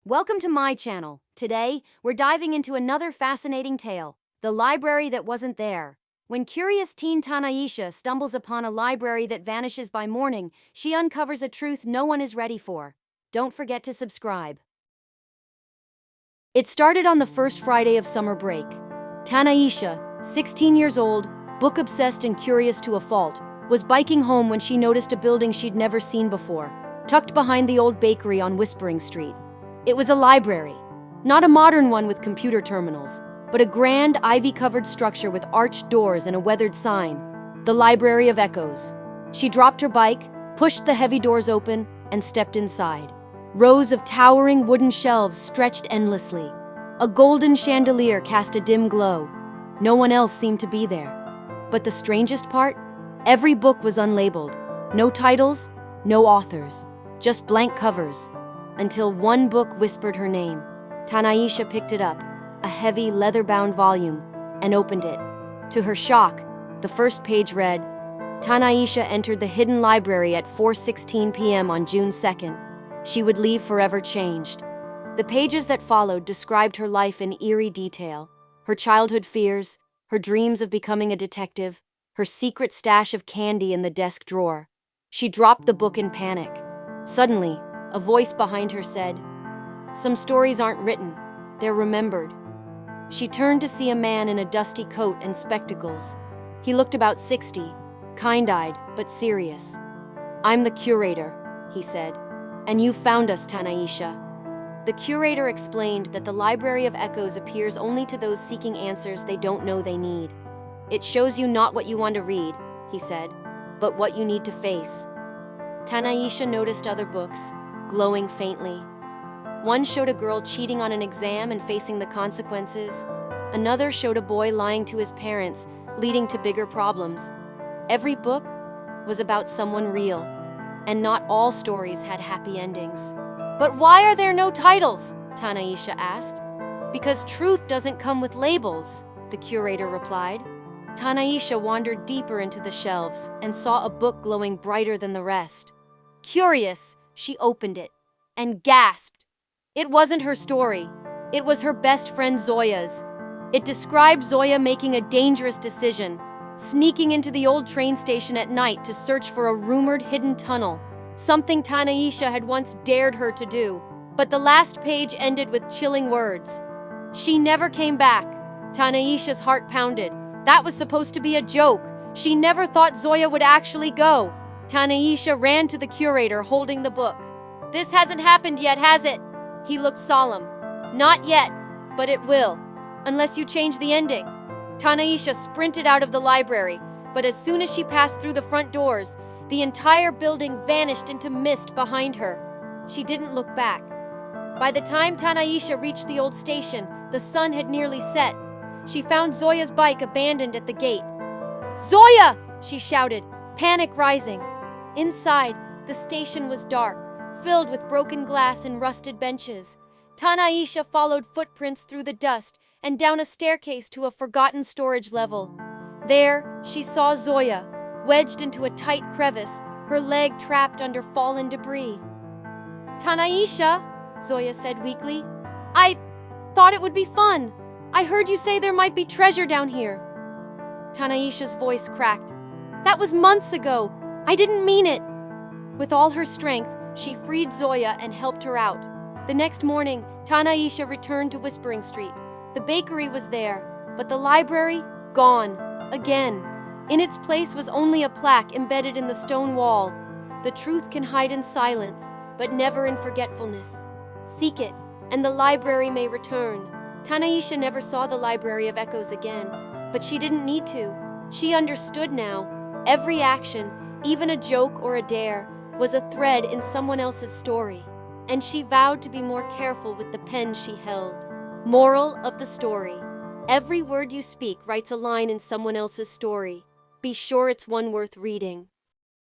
Welcome to my channel. Today, we're diving into another fascinating tale, The Library That Wasn't There. When curious teen Tanaisha stumbles upon a library that vanishes by morning, she uncovers a truth no one is ready for. Don't forget to subscribe. It started on the first Friday of summer break. Tanaisha, 16 years old, book-obsessed and curious to a fault, was biking home when she noticed a building she'd never seen before, tucked behind the old bakery on Whispering Street. It was a library. Not a modern one with computer terminals, but a grand, ivy-covered structure with arched doors and a weathered sign, the Library of Echoes. She dropped her bike, pushed the heavy doors open, and stepped inside. Rows of towering wooden shelves stretched endlessly. A golden chandelier cast a dim glow. No one else seemed to be there. But the strangest part? Every book was unlabeled. No titles, no authors, just blank covers. Until one book whispered her name. Tanaisha picked it up, a heavy, leather-bound volume, and opened it. To her shock, the first page read, Tanaisha entered the hidden library at 4:16 p.m. on June 2nd. She would leave forever changed. The pages that followed described her life in eerie detail, her childhood fears, her dreams of becoming a detective, her secret stash of candy in the desk drawer. She dropped the book in panic. Suddenly, a voice behind her said, "Some stories aren't written, they're remembered." She turned to see a man in a dusty coat and spectacles. He looked about 60, kind-eyed but serious. "I'm the curator," he said, "and you found us, Tanaisha." The curator explained that the Library of Echoes appears only to those seeking answers they don't know they need. "It shows you not what you want to read," he said, "but what you need to face." Tanaisha noticed other books, glowing faintly. One showed a girl cheating on an exam and facing the consequences. Another showed a boy lying to his parents, leading to bigger problems. Every book was about someone real, and not all stories had happy endings. "But why are there no titles?" Tanaisha asked. "Because truth doesn't come with labels," the curator replied. Tanaisha wandered deeper into the shelves and saw a book glowing brighter than the rest. Curious, she opened it and gasped. It wasn't her story. It was her best friend Zoya's. It described Zoya making a dangerous decision, sneaking into the old train station at night to search for a rumored hidden tunnel, something Tanaisha had once dared her to do. But the last page ended with chilling words. "She never came back." Tanaisha's heart pounded. That was supposed to be a joke. She never thought Zoya would actually go. Tanaisha ran to the curator holding the book. "This hasn't happened yet, has it?" He looked solemn. "Not yet, but it will, unless you change the ending." Tanaisha sprinted out of the library, but as soon as she passed through the front doors, the entire building vanished into mist behind her. She didn't look back. By the time Tanaisha reached the old station, the sun had nearly set. She found Zoya's bike abandoned at the gate. "Zoya!" she shouted, panic rising. Inside, the station was dark, filled with broken glass and rusted benches. Tanaisha followed footprints through the dust and down a staircase to a forgotten storage level. There, she saw Zoya, wedged into a tight crevice, her leg trapped under fallen debris. "Tanaisha," Zoya said weakly, "I thought it would be fun. I heard you say there might be treasure down here." Tanaisha's voice cracked. "That was months ago. I didn't mean it." With all her strength, she freed Zoya and helped her out. The next morning, Tanaisha returned to Whispering Street. The bakery was there, but the library, gone. Again. In its place was only a plaque embedded in the stone wall. "The truth can hide in silence, but never in forgetfulness. Seek it, and the library may return." Tanaisha never saw the Library of Echoes again, but she didn't need to. She understood now. Every action, even a joke or a dare, was a thread in someone else's story, and she vowed to be more careful with the pen she held. Moral of the story: every word you speak writes a line in someone else's story. Be sure it's one worth reading.